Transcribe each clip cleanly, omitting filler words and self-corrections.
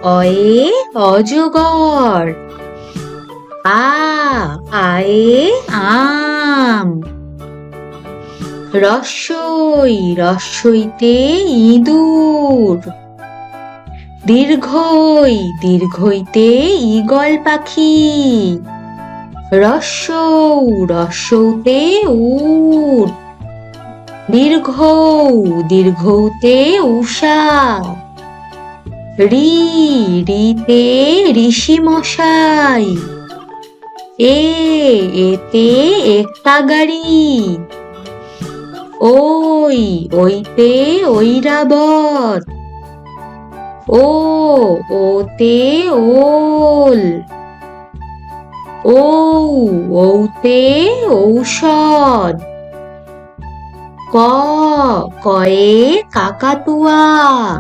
অয়ে অজগর। আয়ে আম। রস্বইতে ইঁদুর। দীর্ঘইতে ঈগল পাখি। রস্যৌতে উট। দীর্ঘৌতে উষা। রিতে ঋষি মশাই। এতে একটা গাড়ি। ওইতে ঐরাবত। ওতে ওল। ঔতে ঔষধ। কয়ে কাকাতুয়া।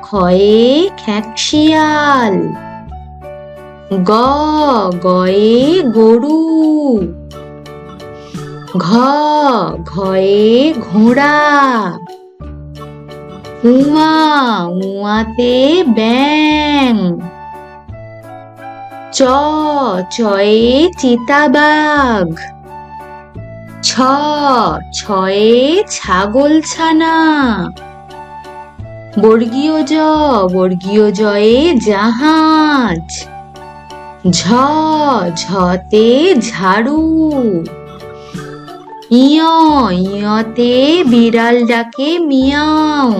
খয়ে খেঁকশিয়াল। গয়ে গরু। ঘয়ে ঘোড়া। উয়াতে ব্যাঙ। চয়ে চিতাবাঘ। ছয়ে ছাগলছানা। বর্গীয় জয়ে জাহাজ। ঝতে ঝাড়ু। ইয়তে বিড়াল ডাকে মিয়াও।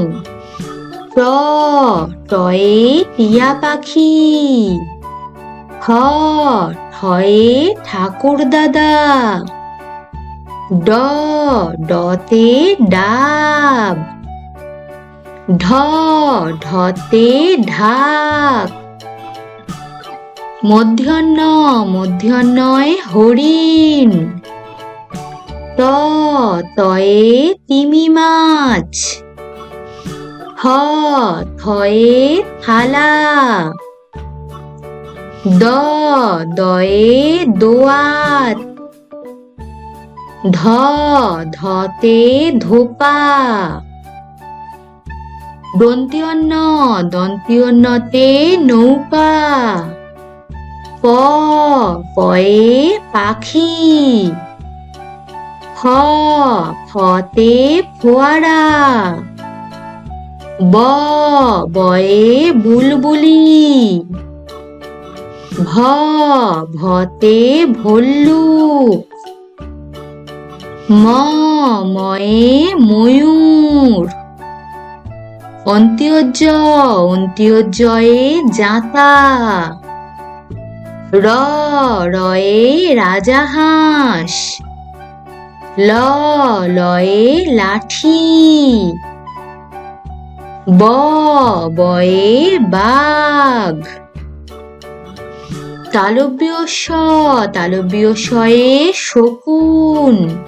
টয়ে টিয়া পাখি। ঠয়ে ঠাকুর দাদা। ডতে ডাব। ঢতে ঢাক। মূর্ধন্যয়ে হরিণ। তয়ে তিমি মাছ। থয়ে থালা। দয়ে দোয়াত। ধতে ধোপা। দন্ত্যতে নৌকা। পয়ে পাখি। ফতে ফোয়ারা। বয়ে বুলবুলি। ভতে ভল্লুক। ময়ে ময়ূর। অন্ত্যজয়ে জাঁতা। রয়ে রাজাহাঁস। লয়ে লাঠি। বয়ে বাঘ। তালব্য শয়ে শকুন।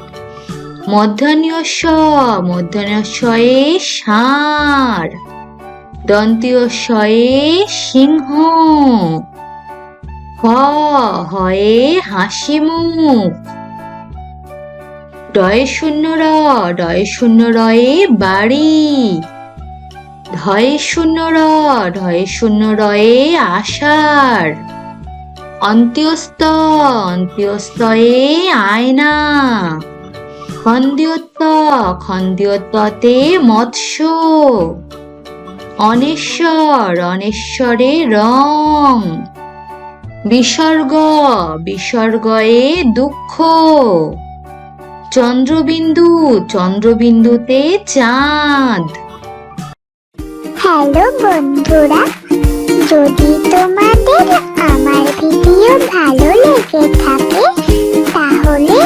মূর্ধন্যশয়ে ষাঁড়। দন্ত্যশয়ে সিংহ। হয়ে হাসিমুখ। ডয়ে শূন্য রয়ে বাড়ি। ধয়ে শূন্য রয়ে আষাঢ়। অন্ত্যস্তয়ে আয়না। খন্দ্যোততে মৎস্য। অনেশ্বরে রং। বিসর্গয়ে দুঃখ। চন্দ্রবিন্দুতে চাঁদ। হ্যালো বন্ধুরা, যদি তোমাদের আমার ভিডিও ভালো লেগে থাকে তাহলে